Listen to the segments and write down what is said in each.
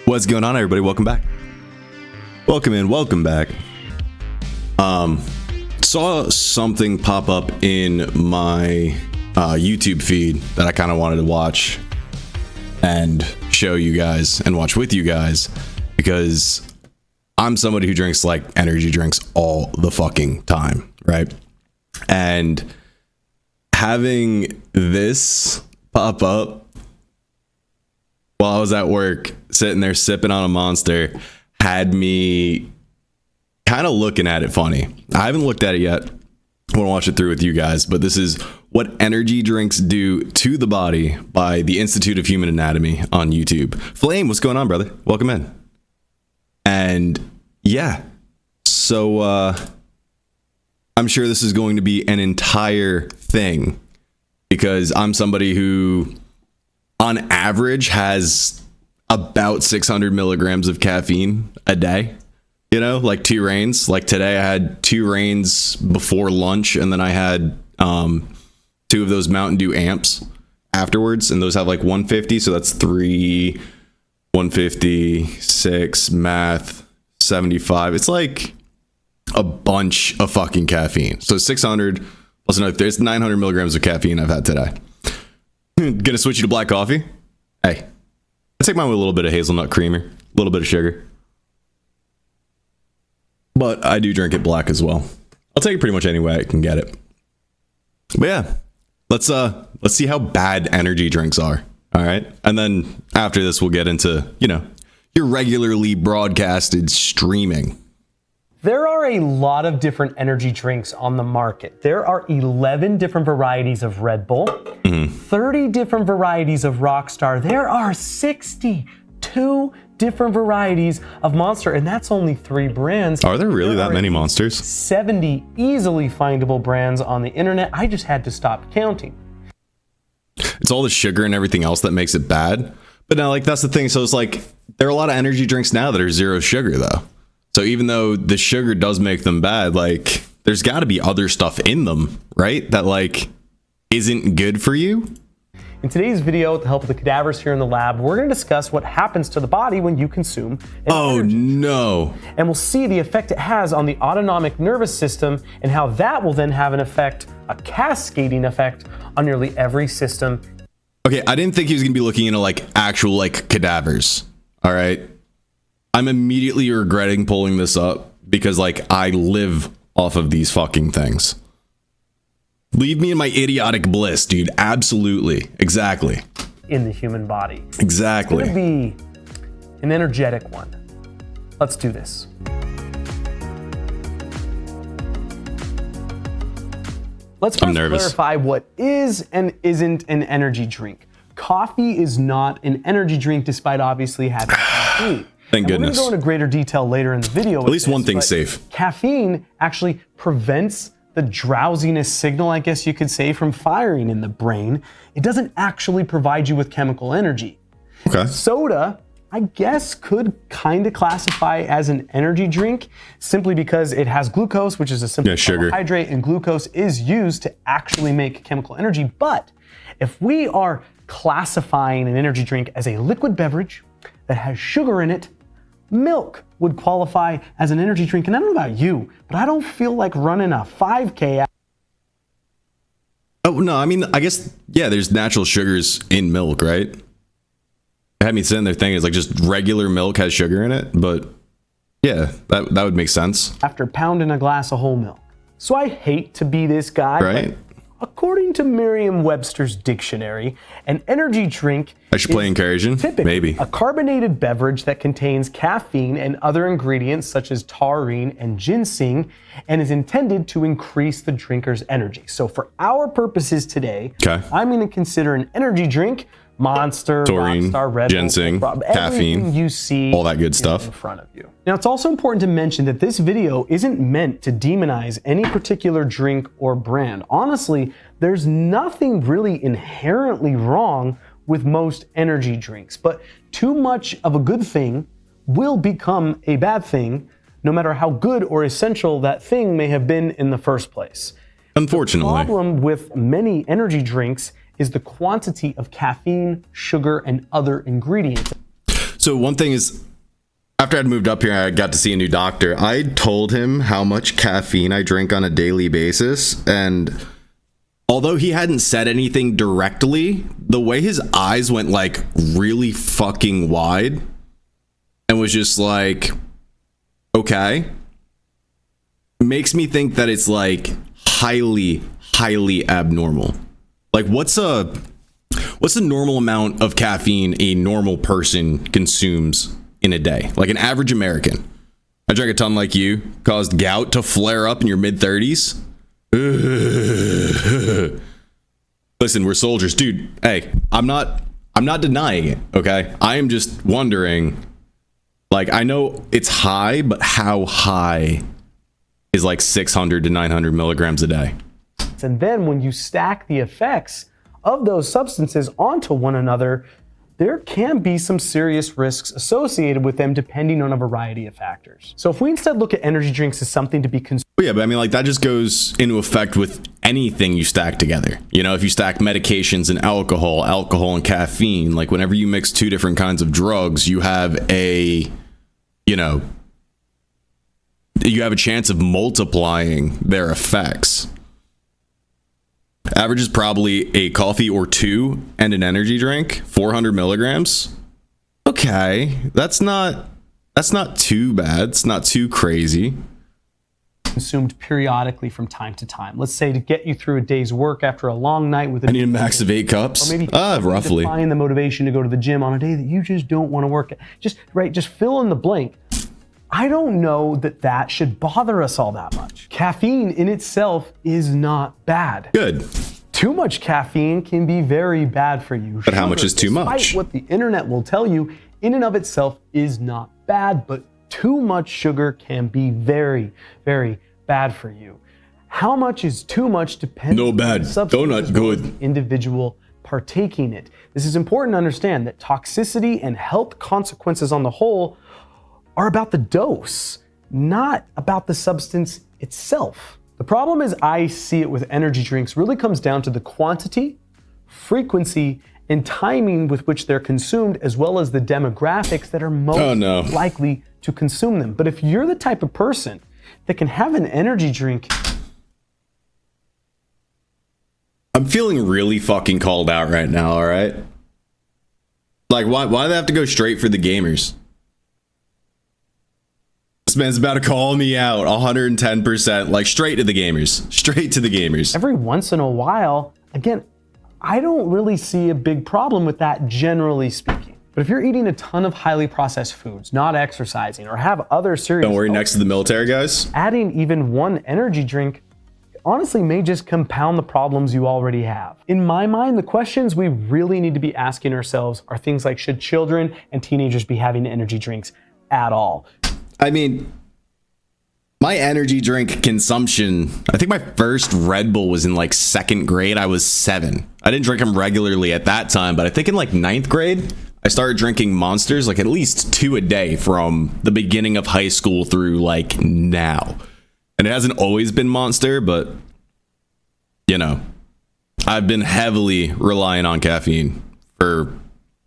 What's going on, everybody? Welcome back. Welcome in, welcome back. Saw something pop up in my YouTube feed that I kind of wanted to watch and show you guys and watch with you guys, because I'm somebody who drinks like energy drinks all the fucking time, right? And having this pop up while I was at work, sitting there sipping on a Monster, had me kind of looking at it funny. I haven't looked at it yet. I want to watch it through with you guys, but this is what energy drinks do to the body by the Institute of Human Anatomy on YouTube. Flame, what's going on, brother? Welcome in. And yeah, so I'm sure this is going to be an entire thing, because I'm somebody who on average has about 600 milligrams of caffeine a day. You know, like 2 Reigns. Like today I had 2 Reigns before lunch, and then I had 2 of those Mountain Dew amps afterwards, and those have like 150, so that's 3, 150, 6, math, 75. It's like a bunch of fucking caffeine. So 600 plus another, there's 900 milligrams of caffeine I've had today. Gonna switch you to black coffee. Hey, I take mine with a little bit of hazelnut creamer, a little bit of sugar, but I do drink it black as well. I'll take it pretty much any way I can get it. But yeah, let's see how bad energy drinks are. All right, and then after this, we'll get into, you know, your regularly broadcasted streaming. There are a lot of different energy drinks on the market. There are 11 different varieties of Red Bull, 30 different varieties of Rockstar. There are 62 different varieties of Monster, and that's only 3 brands. Are there really that many Monsters? 70 easily findable brands on the internet. I just had to stop counting. It's all the sugar and everything else that makes it bad. But now, like, that's the thing. So it's like, there are a lot of energy drinks now that are 0 sugar, though. So even though the sugar does make them bad, like, there's got to be other stuff in them, right? That, like, isn't good for you. In today's video, with the help of the cadavers here in the lab, we're going to discuss what happens to the body when you consume an energy drink. No. And we'll see the effect it has on the autonomic nervous system, and how that will then have an effect, a cascading effect, on nearly every system. Okay, I didn't think he was going to be looking into, like, actual, like, cadavers. All right. I'm immediately regretting pulling this up, because, like, I live off of these fucking things. Leave me in my idiotic bliss, dude. Absolutely. Exactly. In the human body. Exactly. It's going to be an energetic one. Let's do this. Let's first clarify what is and isn't an energy drink. Coffee is not an energy drink, despite obviously having caffeine. Thank goodness. We're going to go into greater detail later in the video. At least one thing's safe. Caffeine actually prevents the drowsiness signal, I guess you could say, from firing in the brain. It doesn't actually provide you with chemical energy. Okay. Soda, I guess, could kind of classify as an energy drink, simply because it has glucose, which is a simple carbohydrate, and glucose is used to actually make chemical energy. But if we are classifying an energy drink as a liquid beverage that has sugar in it, milk would qualify as an energy drink. And I don't know about you, but I don't feel like running a 5K. Oh, no, I mean, I guess, yeah, there's natural sugars in milk, right? It had me sitting there thinking it's like just regular milk has sugar in it, but yeah, that would make sense. After pounding a glass of whole milk. So I hate to be this guy, right? According to Merriam-Webster's dictionary, an energy drink I should play encouraging, maybe. A carbonated beverage that contains caffeine and other ingredients such as taurine and ginseng, and is intended to increase the drinker's energy. So for our purposes today, I'm going to consider an energy drink Monster, taurine, Rockstar, Red Bull, ginseng, caffeine, you see all that good stuff in front of you. Now, it's also important to mention that this video isn't meant to demonize any particular drink or brand. Honestly, there's nothing really inherently wrong with most energy drinks, but too much of a good thing will become a bad thing, no matter how good or essential that thing may have been in the first place. Unfortunately. The problem with many energy drinks is the quantity of caffeine, sugar, and other ingredients. So one thing is, after I'd moved up here, I got to see a new doctor. I told him how much caffeine I drink on a daily basis, and although he hadn't said anything directly, the way his eyes went like really fucking wide and was just like, okay, makes me think that it's like highly abnormal. Like what's a normal amount of caffeine a normal person consumes in a day? Like an average American. I drank a ton like you, caused gout to flare up in your mid-30s. Listen, we're soldiers, dude. Hey, I'm not denying it, okay? I am just wondering, like, I know it's high, but how high is like 600 to 900 milligrams a day? And then when you stack the effects of those substances onto one another, there can be some serious risks associated with them depending on a variety of factors. So if we instead look at energy drinks as something to be consumed. Yeah, but I mean, like that just goes into effect with anything you stack together. You know, if you stack medications and alcohol and caffeine, like whenever you mix two different kinds of drugs, you have a chance of multiplying their effects. Average is probably a coffee or two and an energy drink, 400 milligrams. Okay, that's not too bad. It's not too crazy. Consumed periodically from time to time. Let's say to get you through a day's work after a long night with I need a max of 8 cups. Or maybe roughly. To find the motivation to go to the gym on a day that you just don't want to work. Just fill in the blank. I don't know that should bother us all that much. Caffeine in itself is not bad. Good. Too much caffeine can be very bad for you. But how much is too much? Despite what the internet will tell you, in and of itself is not bad, but too much sugar can be very, very bad for you. How much is too much depends no bad. on the Donut good. The individual partaking it. This is important to understand that toxicity and health consequences on the whole are about the dose, not about the substance itself. The problem as I see it with energy drinks really comes down to the quantity, frequency, and timing with which they're consumed, as well as the demographics that are most likely to consume them. But if you're the type of person that can have an energy drink, I'm feeling really fucking called out right now, all right? Like, why do they have to go straight for the gamers? This man's about to call me out 110%, like straight to the gamers. Every once in a while, again, I don't really see a big problem with that, generally speaking. But if you're eating a ton of highly processed foods, not exercising, or have other serious... Don't worry, next to the military, guys. Adding even one energy drink honestly may just compound the problems you already have. In my mind, the questions we really need to be asking ourselves are things like, should children and teenagers be having energy drinks at all? I mean, my energy drink consumption, I think my first Red Bull was in like 2nd grade. I was 7. I didn't drink them regularly at that time, but I think in like 9th grade, I started drinking Monsters, like at least 2 a day from the beginning of high school through like now. And it hasn't always been Monster, but you know, I've been heavily relying on caffeine for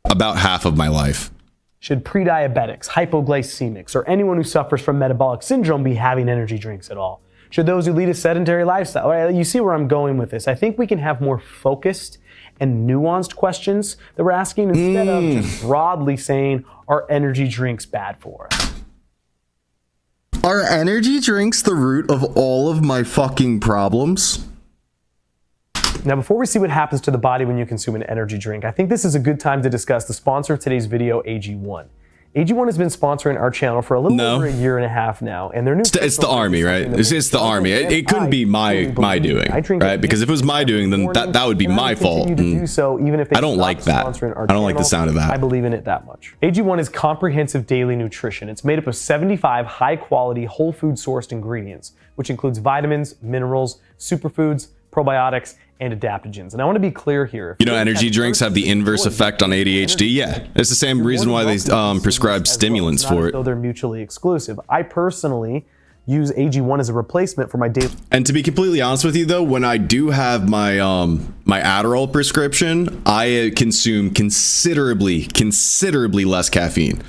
about half of my life. Should pre-diabetics, hypoglycemics, or anyone who suffers from metabolic syndrome be having energy drinks at all? Should those who lead a sedentary lifestyle? Right, you see where I'm going with this. I think we can have more focused and nuanced questions that we're asking instead of just broadly saying, are energy drinks bad for us? Are energy drinks the root of all of my fucking problems? Now, before we see what happens to the body when you consume an energy drink, I think this is a good time to discuss the sponsor of today's video, AG1. AG1 has been sponsoring our channel for a little over a year and a half now, and their new it's the army, right? It's the army. It couldn't be my doing, right? Because if it was my doing, then that would be my fault. I don't like that. I don't like the sound of that. I believe in it that much. AG1 is comprehensive daily nutrition. It's made up of 75 high-quality, whole food-sourced ingredients, which includes vitamins, minerals, superfoods, probiotics, and adaptogens. And I want to be clear here. You know, energy drinks have the inverse effect on ADHD. Yeah, it's the same reason why they prescribe stimulants for it. Though they're mutually exclusive. I personally use AG1 as a replacement for my daily. And to be completely honest with you though, when I do have my my Adderall prescription, I consume considerably less caffeine.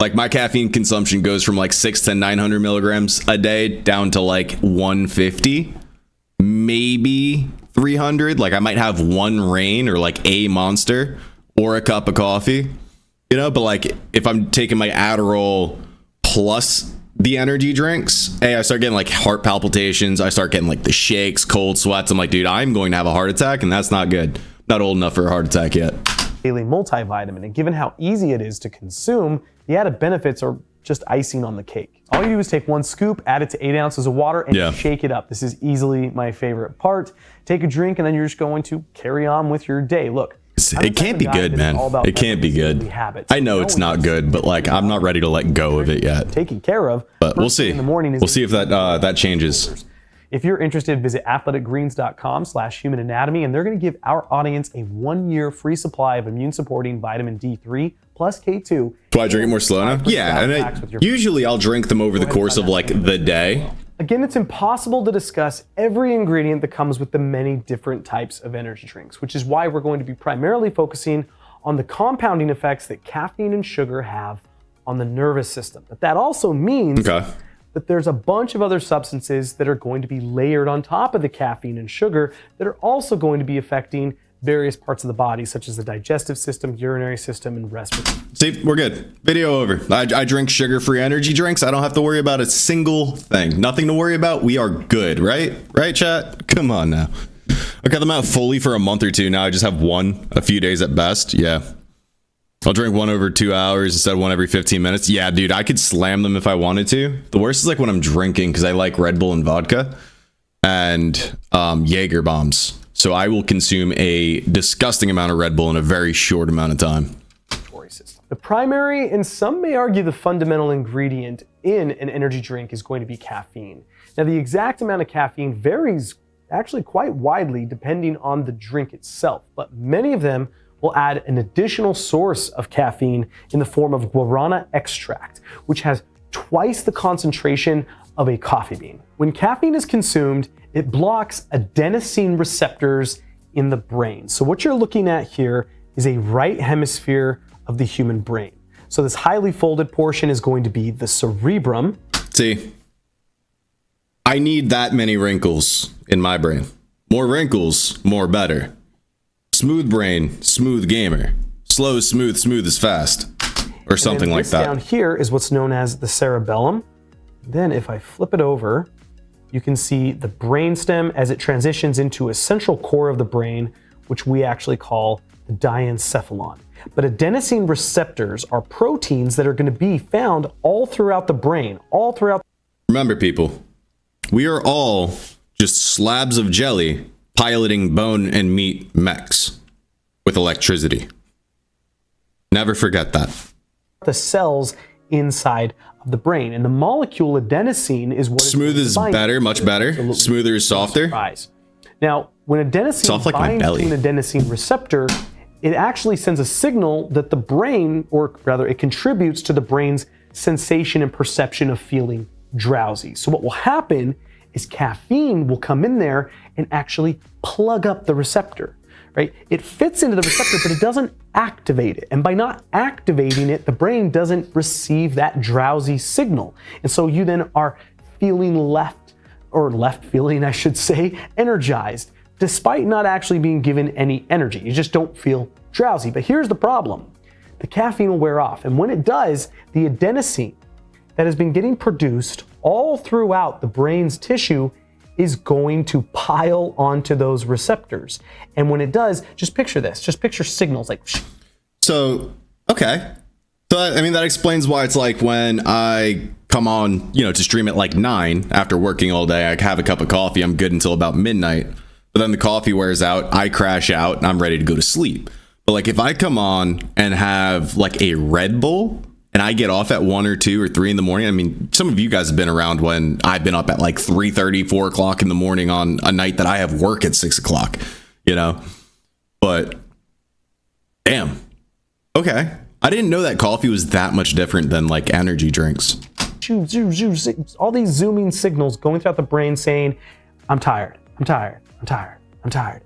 Like my caffeine consumption goes from like 600 to 900 milligrams a day down to like 150, maybe 300. Like I might have one Reign or like a Monster or a cup of coffee, you know, but like if I'm taking my Adderall plus the energy drinks, hey, I start getting like heart palpitations. I start getting like the shakes, cold sweats. I'm like, dude, I'm going to have a heart attack, and that's not good. Not old enough for a heart attack yet. Daily multivitamin, and given how easy it is to consume, the added benefits are just icing on the cake. All you do is take 1 scoop, add it to 8 ounces of water, and shake it up. This is easily my favorite part. Take a drink, and then you're just going to carry on with your day. Look, it can't be good, man. It can't be good. I know it's not good, but like I'm not ready to let go of it yet. Taken care of. But we'll see. We'll see if that changes. If you're interested, visit athleticgreens.com/human-anatomy, and they're going to give our audience a 1-year free supply of immune-supporting vitamin D3 plus K2. Do I drink it more slow now? Yeah, and usually I'll drink them over the course of like the day. Again, it's impossible to discuss every ingredient that comes with the many different types of energy drinks, which is why we're going to be primarily focusing on the compounding effects that caffeine and sugar have on the nervous system. But that also means that there's a bunch of other substances that are going to be layered on top of the caffeine and sugar that are also going to be affecting various parts of the body, such as the digestive system, urinary system, and respiratory. See, we're good. Video over. I drink sugar-free energy drinks. I don't have to worry about a single thing. Nothing to worry about. We are good, right? Right, chat? Come on now. I got them out fully for a month or two. Now I just have one a few days at best. Yeah. I'll drink one over 2 hours instead of one every 15 minutes. Yeah, dude, I could slam them if I wanted to. The worst is like when I'm drinking, because I like Red Bull and vodka and Jaeger bombs. So I will consume a disgusting amount of Red Bull in a very short amount of time. The primary, and some may argue the fundamental ingredient in an energy drink is going to be caffeine. Now, the exact amount of caffeine varies actually quite widely depending on the drink itself, but many of them will add an additional source of caffeine in the form of guarana extract, which has twice the concentration of a coffee bean. When caffeine is consumed, it blocks adenosine receptors in the brain. So what you're looking at here is a right hemisphere of the human brain. So this highly folded portion is going to be the cerebrum. See, I need that many wrinkles in my brain. More wrinkles, more better. Smooth brain, smooth gamer. Slow is smooth, smooth is fast. Or something like that. Down here is what's known as the cerebellum. Then if I flip it over, you can see the brainstem as it transitions into a central core of the brain, which we actually call the diencephalon. But adenosine receptors are proteins that are going to be found all throughout the brain, all throughout. Remember, people, we are all just slabs of jelly piloting bone and meat mechs with electricity. Never forget that. The cells inside of the brain, and the molecule adenosine is what smooth is better, much better. Smoother is softer. Now, when adenosine binds to an adenosine receptor, it actually sends a signal that the brain, or rather it contributes to the brain's sensation and perception of feeling drowsy. So what will happen is caffeine will come in there and actually plug up the receptor. Right? It fits into the receptor, but it doesn't activate it. And by not activating it, the brain doesn't receive that drowsy signal. And so you then are feeling left feeling, I should say, energized, despite not actually being given any energy. You just don't feel drowsy. But here's the problem. The caffeine will wear off. And when it does, the adenosine that has been getting produced all throughout the brain's tissue is going to pile onto those receptors. And when it does, just picture this, just picture signals like. So, okay. So, I mean, that explains why it's like when I come on, you know, to stream at like 9 after working all day, I have a cup of coffee, I'm good until about midnight. But then the coffee wears out, I crash out, and I'm ready to go to sleep. But like if I come on and have like a Red Bull, and I get off at 1 or 2 or 3 in the morning. I mean, some of you guys have been around when I've been up at like 3:30, 4 o'clock in the morning on a night that I have work at 6 o'clock, you know, but damn. Okay. I didn't know that coffee was that much different than like energy drinks. all these zooming signals going throughout the brain saying, I'm tired, I'm tired, I'm tired, I'm tired.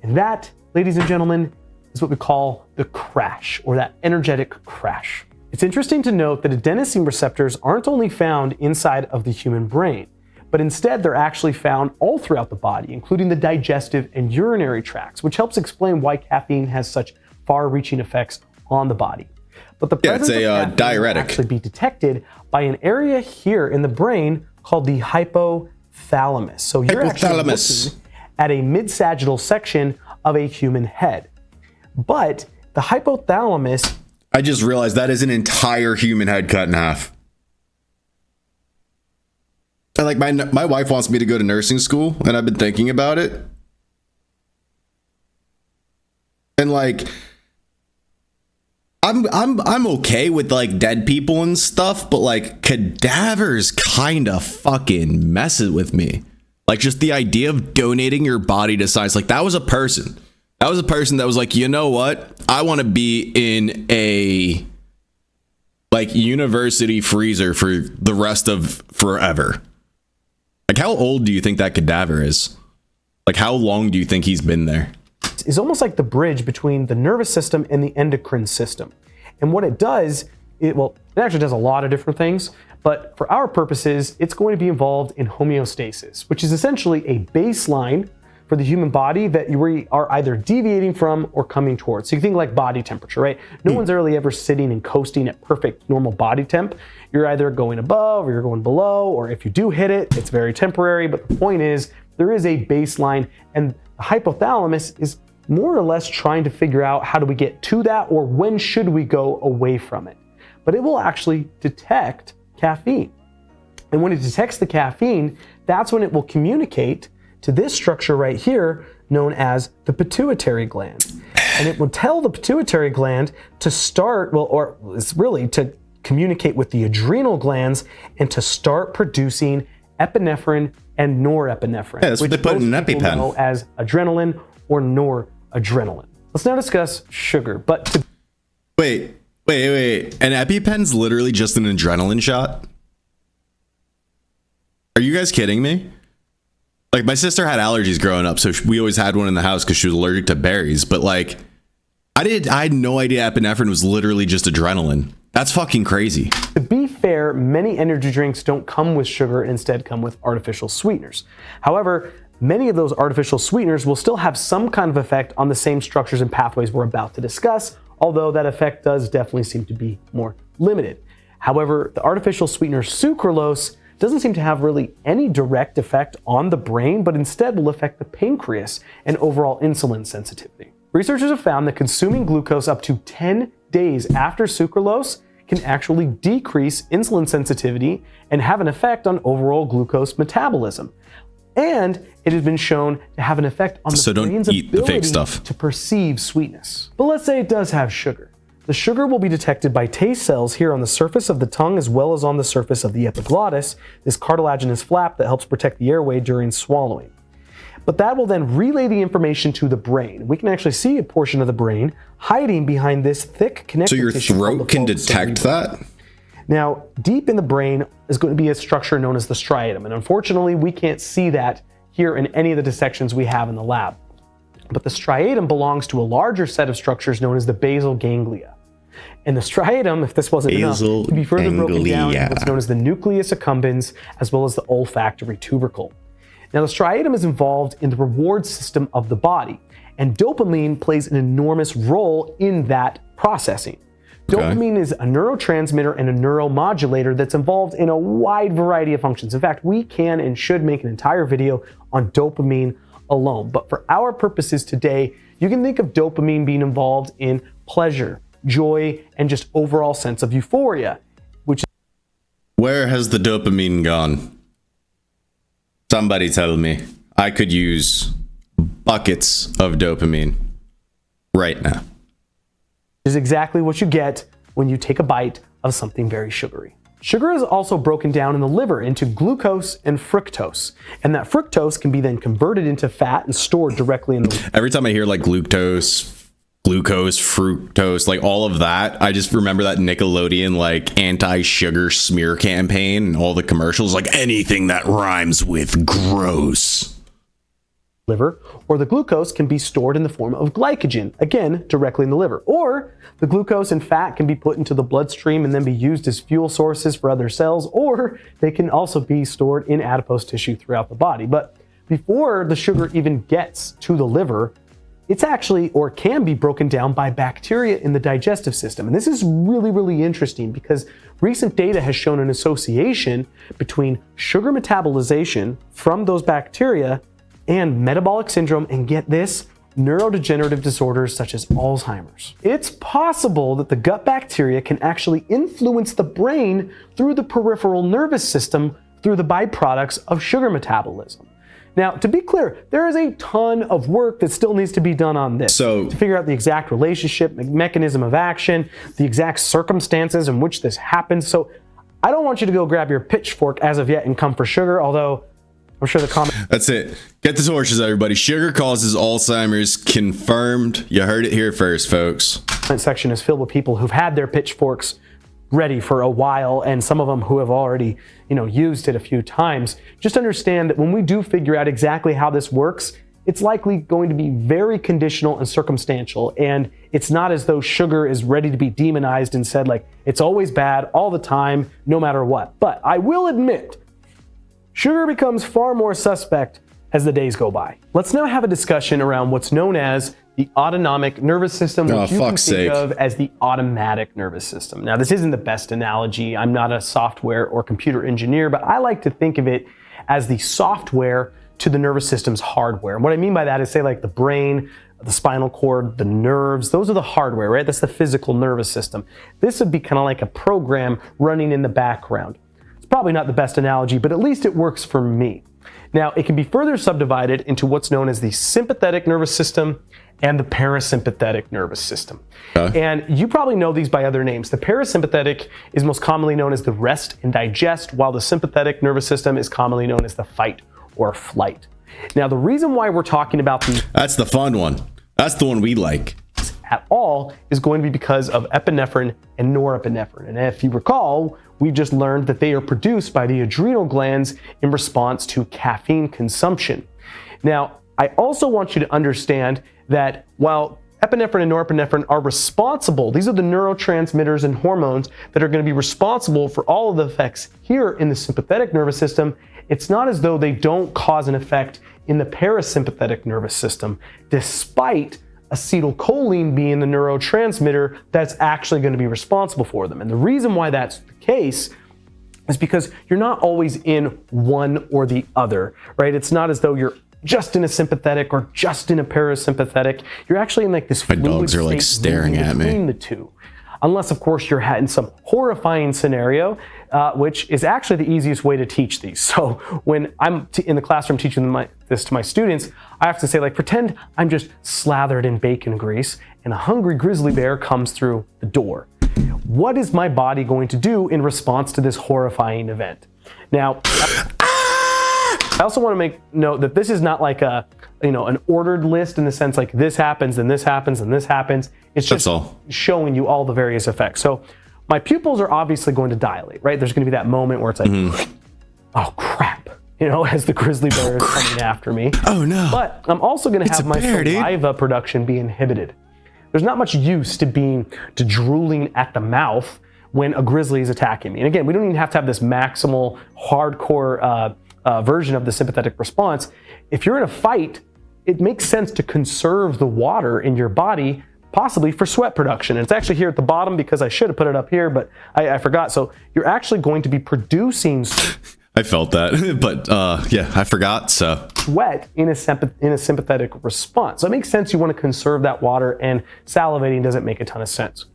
And that, ladies and gentlemen, is what we call the crash, or that energetic crash. It's interesting to note that adenosine receptors aren't only found inside of the human brain, but instead they're actually found all throughout the body, including the digestive and urinary tracts, which helps explain why caffeine has such far-reaching effects on the body. But the presence of caffeine diuretic can actually be detected by an area here in the brain called the hypothalamus. So you're actually looking at a mid-sagittal section of a human head. But the hypothalamus... I just realized that is an entire human head cut in half. And like my wife wants me to go to nursing school, and I've been thinking about it. And like I'm okay with like dead people and stuff, but like cadavers kind of fucking messes with me. Like just the idea of donating your body to science, like that was a person. That was a person that was like, you know what? I want to be in a like university freezer for the rest of forever. Like how old do you think that cadaver is? Like how long do you think he's been there? Is almost like the bridge between the nervous system and the endocrine system. And what it does, it actually does a lot of different things, but for our purposes, it's going to be involved in homeostasis, which is essentially a baseline for the human body that you are either deviating from or coming towards. So you think like body temperature, right? No one's really ever sitting and coasting at perfect normal body temp. You're either going above or you're going below, or if you do hit it, it's very temporary. But the point is, there is a baseline, and the hypothalamus is more or less trying to figure out how do we get to that, or when should we go away from it. But it will actually detect caffeine. And when it detects the caffeine, that's when it will communicate to this structure right here known as the pituitary gland. And it will tell the pituitary gland to start, or it's really to communicate with the adrenal glands and to start producing epinephrine and norepinephrine, that's what they put in an EpiPen, know as adrenaline or noradrenaline. Let's now discuss sugar. But wait. An EpiPen's literally just an adrenaline shot? Are you guys kidding me? Like my sister had allergies growing up, so we always had one in the house because she was allergic to berries. But like, I had no idea epinephrine was literally just adrenaline. That's fucking crazy. To be fair, many energy drinks don't come with sugar and instead come with artificial sweeteners. However, many of those artificial sweeteners will still have some kind of effect on the same structures and pathways we're about to discuss, although that effect does definitely seem to be more limited. However, the artificial sweetener sucralose doesn't seem to have really any direct effect on the brain, but instead will affect the pancreas and overall insulin sensitivity. Researchers have found that consuming glucose up to 10 days after sucralose can actually decrease insulin sensitivity and have an effect on overall glucose metabolism. And it has been shown to have an effect on the brain's ability to perceive sweetness. But let's say it does have sugar. The sugar will be detected by taste cells here on the surface of the tongue as well as on the surface of the epiglottis, this cartilaginous flap that helps protect the airway during swallowing. But that will then relay the information to the brain. We can actually see a portion of the brain hiding behind this thick connective tissue. So your throat can detect that? Now, deep in the brain is going to be a structure known as the striatum, and unfortunately we can't see that here in any of the dissections we have in the lab. But the striatum belongs to a larger set of structures known as the basal ganglia. And the striatum, if this wasn't enough, can be further broken down into what's known as the nucleus accumbens, as well as the olfactory tubercle. Now, the striatum is involved in the reward system of the body, and dopamine plays an enormous role in that processing. Dopamine is a neurotransmitter and a neuromodulator that's involved in a wide variety of functions. In fact, we can and should make an entire video on dopamine alone. But for our purposes today, you can think of dopamine being involved in pleasure, joy, and just overall sense of euphoria, which is... Where has the dopamine gone? Somebody tell me. I could use buckets of dopamine right now. Is exactly what you get when you take a bite of something very sugary. Sugar is also broken down in the liver into glucose and fructose, and that fructose can be then converted into fat and stored directly in the liver. Every time I hear like glucose, glucose, fructose, like all of that. I just remember that Nickelodeon like anti-sugar smear campaign and all the commercials, like anything that rhymes with gross. Liver, or the glucose can be stored in the form of glycogen, again, directly in the liver. Or the glucose and fat can be put into the bloodstream and then be used as fuel sources for other cells, or they can also be stored in adipose tissue throughout the body. But before the sugar even gets to the liver, it's actually, or can be broken down by bacteria in the digestive system. And this is really, really interesting because recent data has shown an association between sugar metabolization from those bacteria and metabolic syndrome, and get this, neurodegenerative disorders such as Alzheimer's. It's possible that the gut bacteria can actually influence the brain through the peripheral nervous system through the byproducts of sugar metabolism. Now, to be clear, there is a ton of work that still needs to be done on this to figure out the exact relationship, mechanism of action, the exact circumstances in which this happens. So I don't want you to go grab your pitchfork as of yet and come for sugar, although I'm sure the comment. That's it. Get the torches, everybody. Sugar causes Alzheimer's. Confirmed. You heard it here first, folks. Comment section is filled with people who've had their pitchforks ready for a while, and some of them who have already, used it a few times. Just understand that when we do figure out exactly how this works, it's likely going to be very conditional and circumstantial. And it's not as though sugar is ready to be demonized and said like, it's always bad all the time, no matter what. But I will admit, sugar becomes far more suspect as the days go by. Let's now have a discussion around what's known as the autonomic nervous system, which you can think of as the automatic nervous system. Now, this isn't the best analogy. I'm not a software or computer engineer, but I like to think of it as the software to the nervous system's hardware. And what I mean by that is, say, like the brain, the spinal cord, the nerves, those are the hardware, right? That's the physical nervous system. This would be kind of like a program running in the background. It's probably not the best analogy, but at least it works for me. Now, it can be further subdivided into what's known as the sympathetic nervous system and the parasympathetic nervous system. And you probably know these by other names. The parasympathetic is most commonly known as the rest and digest, while the sympathetic nervous system is commonly known as the fight or flight. Now, the reason why we're talking about these— that's the fun one. That's the one we like. At all is going to be because of epinephrine and norepinephrine. And if you recall, we just learned that they are produced by the adrenal glands in response to caffeine consumption. Now, I also want you to understand that while epinephrine and norepinephrine are responsible, these are the neurotransmitters and hormones that are going to be responsible for all of the effects here in the sympathetic nervous system, it's not as though they don't cause an effect in the parasympathetic nervous system, despite acetylcholine being the neurotransmitter that's actually going to be responsible for them. And the reason why that's the case is because you're not always in one or the other, right? It's not as though you're just in a sympathetic or just in a parasympathetic. You're actually in like this fluid state. My dogs are like staring at me between the two. Unless, of course, you're in some horrifying scenario, which is actually the easiest way to teach these. So when I'm in the classroom teaching this to my students, I have to say, like, pretend I'm just slathered in bacon grease and a hungry grizzly bear comes through the door. What is my body going to do in response to this horrifying event? Now, I also want to make note that this is not like an ordered list in the sense like this happens, then this happens, and this happens. It's just showing you all the various effects. So my pupils are obviously going to dilate, right? There's going to be that moment where it's like, oh crap, as the grizzly bear is coming after me. Oh no. But I'm also going to have my saliva production be inhibited. There's not much use to drooling at the mouth when a grizzly is attacking me. And again, we don't even have to have this maximal hardcore version of the sympathetic response. If you're in a fight, it makes sense to conserve the water in your body, possibly for sweat production. And it's actually here at the bottom because I should have put it up here, but I forgot. So you're actually going to be producing I felt that, but yeah, I forgot. So sweat in a sympathetic response. So it makes sense you want to conserve that water, and salivating doesn't make a ton of sense.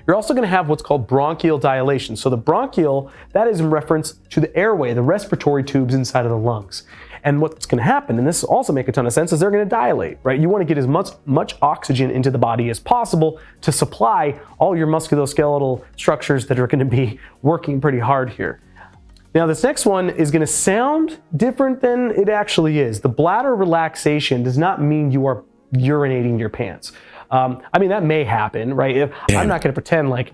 You're also going to have what's called bronchial dilation. So the bronchial, that is in reference to the airway, the respiratory tubes inside of the lungs. And what's going to happen, and this also make a ton of sense, is they're going to dilate, right? You want to get as much oxygen into the body as possible to supply all your musculoskeletal structures that are going to be working pretty hard here. Now, this next one is going to sound different than it actually is. The bladder relaxation does not mean you are urinating your pants. I mean, that may happen, right? I'm not going to pretend like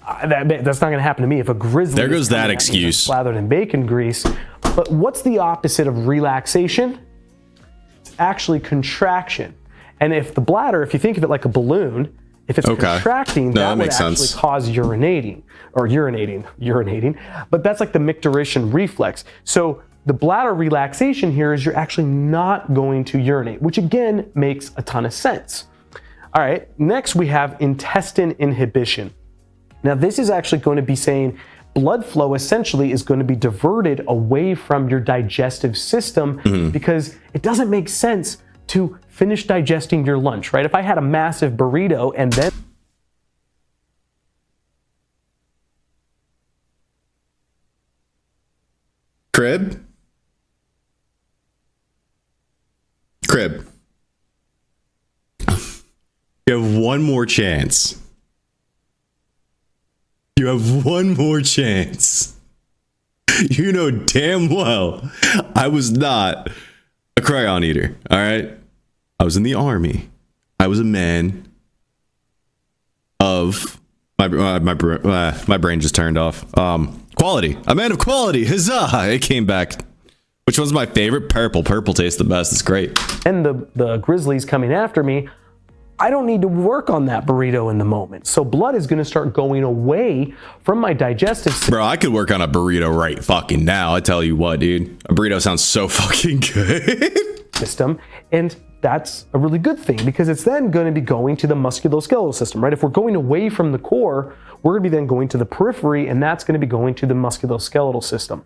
that's not going to happen to me if a grizzly. There goes that excuse. Slathered in bacon grease. But what's the opposite of relaxation? It's actually contraction. And if the bladder, if you think of it like a balloon, if it's contracting, that would actually cause urinating. But that's like the micturition reflex. So the bladder relaxation here is you're actually not going to urinate, which again makes a ton of sense. All right, next we have intestine inhibition. Now this is actually going to be saying blood flow essentially is going to be diverted away from your digestive system because it doesn't make sense to finish digesting your lunch, right? If I had a massive burrito and then Crib. You have one more chance. You have one more chance. You know damn well I was not a crayon eater, all right? I was in the army. I was a man of my brain just turned off. Quality. A man of quality. Huzzah! It came back. Which one's my favorite? Purple. Purple tastes the best. It's great. And the grizzlies coming after me, I don't need to work on that burrito in the moment. So blood is going to start going away from my digestive system. Bro, I could work on a burrito right fucking now. I tell you what, dude. A burrito sounds so fucking good. System. And that's a really good thing because it's then going to be going to the musculoskeletal system, right? If we're going away from the core, we're going to be then going to the periphery, and that's going to be going to the musculoskeletal system.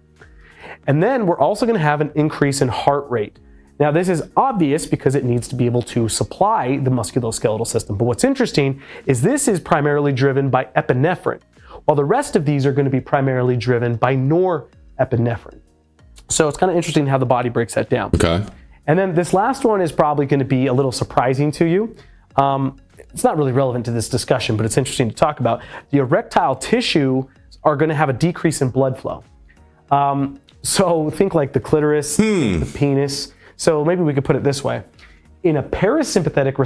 And then we're also going to have an increase in heart rate. Now, this is obvious because it needs to be able to supply the musculoskeletal system. But what's interesting is this is primarily driven by epinephrine, while the rest of these are going to be primarily driven by norepinephrine. So it's kind of interesting how the body breaks that down. Okay. And then this last one is probably going to be a little surprising to you. It's not really relevant to this discussion, but it's interesting to talk about. The erectile tissue are going to have a decrease in blood flow. So think like the clitoris, the penis. So maybe we could put it this way. In a parasympathetic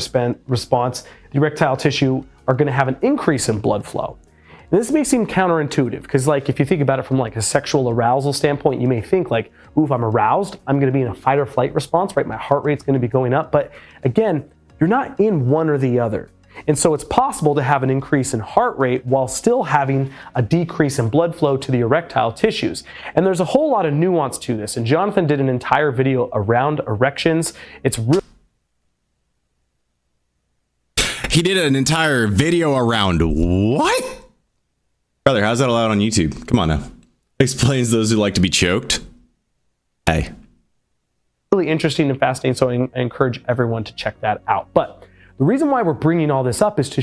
response, the erectile tissue are going to have an increase in blood flow. And this may seem counterintuitive because, like, if you think about it from like a sexual arousal standpoint, you may think like, ooh, if I'm aroused, I'm going to be in a fight or flight response, right? My heart rate's going to be going up. But again, you're not in one or the other. And so it's possible to have an increase in heart rate while still having a decrease in blood flow to the erectile tissues. And there's a whole lot of nuance to this. And Jonathan did an entire video around erections. It's really He did an entire video around what? Brother, how's that allowed on YouTube? Come on now. Explains those who like to be choked. Hey. Really interesting and fascinating, so I encourage everyone to check that out. But the reason why we're bringing all this up is to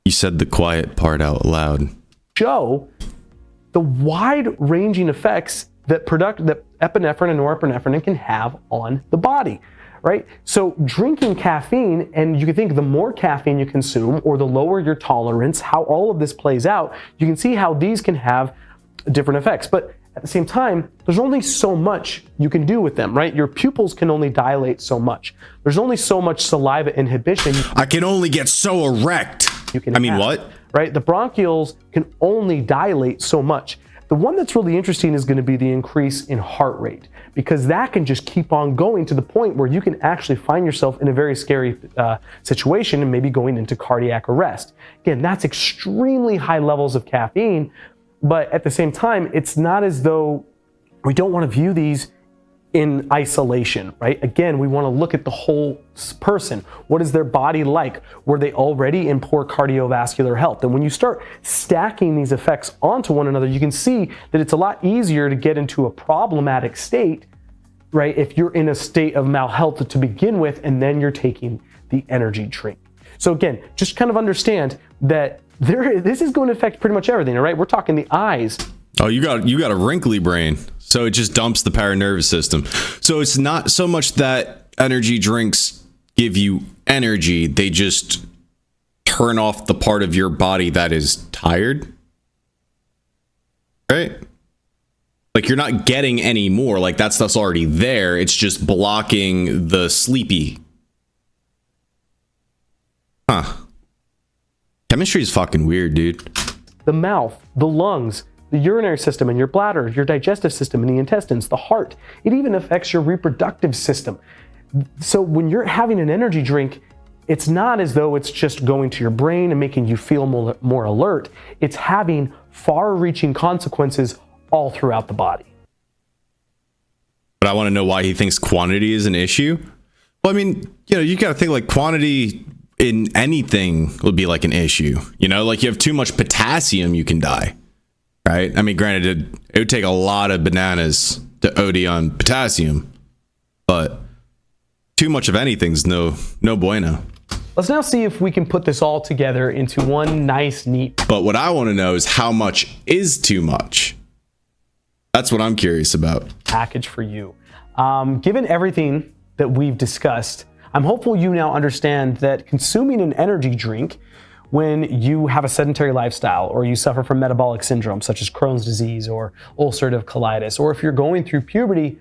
You said the quiet part out loud. Show the wide-ranging effects that epinephrine and norepinephrine can have on the body, right? So drinking caffeine, and you can think the more caffeine you consume or the lower your tolerance, how all of this plays out, you can see how these can have different effects. But at the same time, there's only so much you can do with them, right? Your pupils can only dilate so much. There's only so much saliva inhibition. I can only get so erect. What? Right? The bronchioles can only dilate so much. The one that's really interesting is going to be the increase in heart rate, because that can just keep on going to the point where you can actually find yourself in a very scary situation and maybe going into cardiac arrest. Again, that's extremely high levels of caffeine, but at the same time, it's not as though we don't want to view these in isolation, right? Again, we want to look at the whole person. What is their body like? Were they already in poor cardiovascular health? And when you start stacking these effects onto one another, you can see that it's a lot easier to get into a problematic state, right? If you're in a state of malhealth to begin with, and then you're taking the energy drink. So again, just kind of understand that this is going to affect pretty much everything, all right? We're talking the eyes. Oh, you got a wrinkly brain. So it just dumps the paranervous system. So it's not so much that energy drinks give you energy, they just turn off the part of your body that is tired. Right? Like you're not getting any more, like that stuff's already there. It's just blocking the sleepy. Chemistry is fucking weird, dude. The mouth, the lungs, the urinary system, and your bladder, your digestive system, and the intestines, the heart. It even affects your reproductive system. So when you're having an energy drink, it's not as though it's just going to your brain and making you feel more alert. It's having far-reaching consequences all throughout the body. But I want to know why he thinks quantity is an issue. Well, I mean, you got to think like quantity in anything would be like an issue. Like you have too much potassium, you can die. Right? I mean, granted, it would take a lot of bananas to OD on potassium, but too much of anything's no bueno. Let's now see if we can put this all together into one nice, neat. But what I want to know is how much is too much? That's what I'm curious about. Package for you. Given everything that we've discussed, I'm hopeful you now understand that consuming an energy drink when you have a sedentary lifestyle or you suffer from metabolic syndrome such as Crohn's disease or ulcerative colitis, or if you're going through puberty,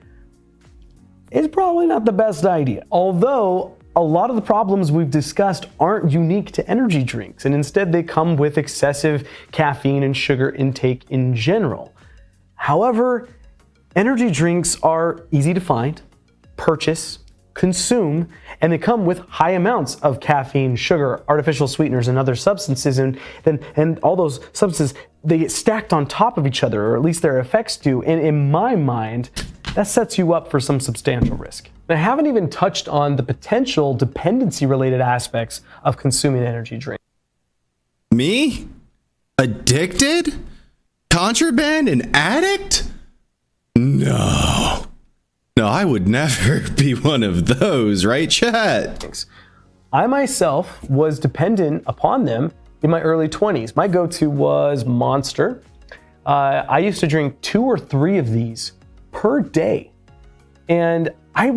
is probably not the best idea. Although a lot of the problems we've discussed aren't unique to energy drinks, and instead they come with excessive caffeine and sugar intake in general. However, energy drinks are easy to find, purchase, consume, and they come with high amounts of caffeine, sugar, artificial sweeteners, and other substances, and all those substances, they get stacked on top of each other, or at least their effects do, and in my mind, that sets you up for some substantial risk. And I haven't even touched on the potential dependency-related aspects of consuming energy drinks. Me? Addicted? Contraband? An addict? No, I would never be one of those, right, chat? I myself was dependent upon them in my early 20s. My go-to was Monster. I used to drink 2 or 3 of these per day. And I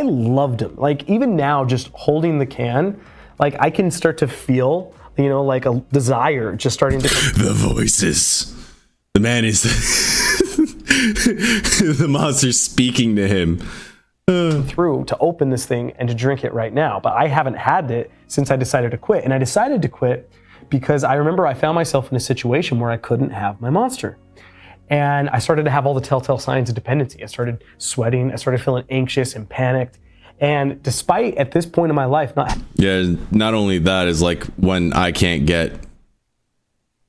loved them. Like even now, just holding the can, like I can start to feel, like a desire just starting to. The voices. The man is the monster's speaking to him. Through to open this thing and to drink it right now. But I haven't had it since I decided to quit. And I decided to quit because I remember I found myself in a situation where I couldn't have my Monster. And I started to have all the telltale signs of dependency. I started sweating. I started feeling anxious and panicked. And despite at this point in my life not only that is like when I can't get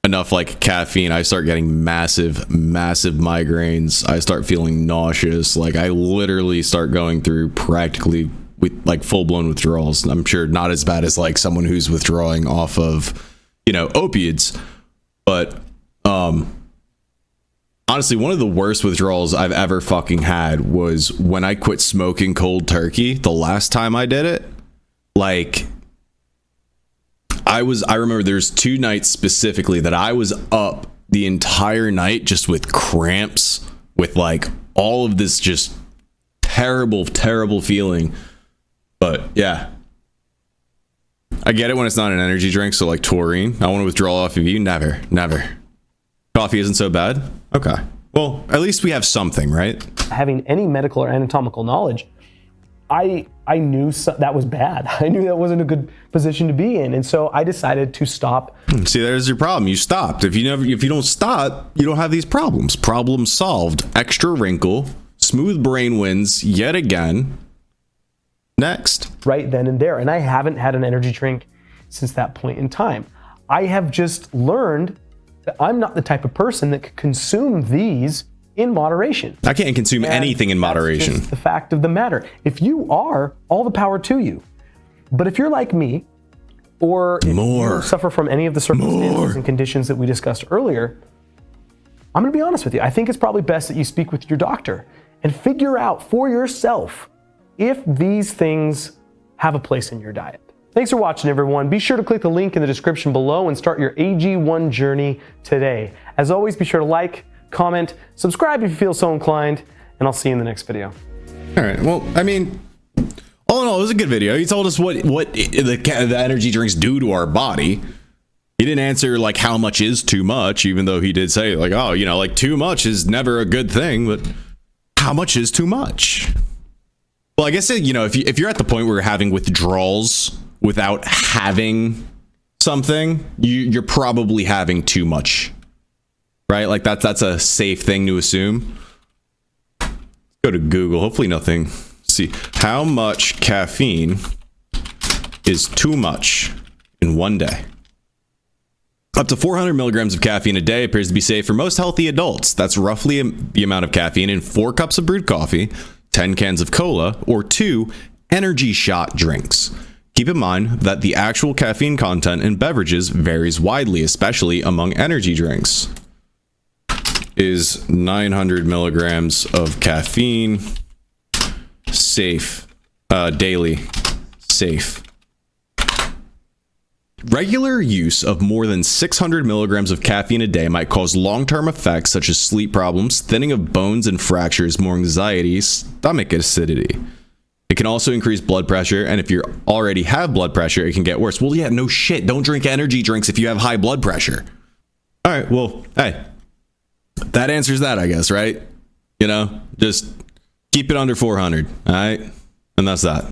enough like caffeine, I start getting massive migraines. I start feeling nauseous. Like I literally start going through practically with like full-blown withdrawals. I'm sure not as bad as like someone who's withdrawing off of opiates, but honestly, one of the worst withdrawals I've ever fucking had was when I quit smoking cold turkey. The last time I did it, like I remember there's 2 nights specifically that I was up the entire night just with cramps, with like all of this just terrible feeling. But yeah, I get it when it's not an energy drink. So like taurine, I want to withdraw off of you. Never. Coffee isn't so bad. Okay. Well, at least we have something, right? Having any medical or anatomical knowledge, I knew that was bad. I knew that wasn't a good position to be in. And so I decided to stop. See, there's your problem. You stopped. If you don't stop, you don't have these problems. Problem solved. Extra wrinkle. Smooth brain wins yet again. Next. Right then and there. And I haven't had an energy drink since that point in time. I have just learned that I'm not the type of person that could consume these in moderation. I can't consume anything in moderation. That's just the fact of the matter. If you are, all the power to you. But if you're like me, or if you suffer from any of the circumstances and conditions that we discussed earlier, I'm going to be honest with you. I think it's probably best that you speak with your doctor and figure out for yourself if these things have a place in your diet. Thanks for watching, everyone. Be sure to click the link in the description below and start your AG1 journey today. As always, be sure to like, comment, subscribe if you feel so inclined, and I'll see you in the next video. All right. Well, I mean, all in all, it was a good video. He told us what the energy drinks do to our body. He didn't answer like how much is too much, even though he did say like, oh, like too much is never a good thing, but how much is too much? Well, I guess if you're at the point where you're having withdrawals without having something, you're probably having too much, right? Like that's a safe thing to assume. Go to Google. Hopefully nothing. See how much caffeine is too much in one day. Up to 400 milligrams of caffeine a day appears to be safe for most healthy adults. That's roughly the amount of caffeine in 4 cups of brewed coffee, 10 cans of cola, or 2 energy shot drinks. Keep in mind that the actual caffeine content in beverages varies widely, especially among energy drinks. Is 900 milligrams of caffeine safe? Daily. Safe. Regular use of more than 600 milligrams of caffeine a day might cause long-term effects such as sleep problems, thinning of bones and fractures, more anxiety, stomach acidity. It can also increase blood pressure, and if you already have blood pressure, it can get worse. Well, yeah, no shit. Don't drink energy drinks if you have high blood pressure. All right, well, hey, that answers that, I guess, right? You know, just keep it under 400, all right? And that's that.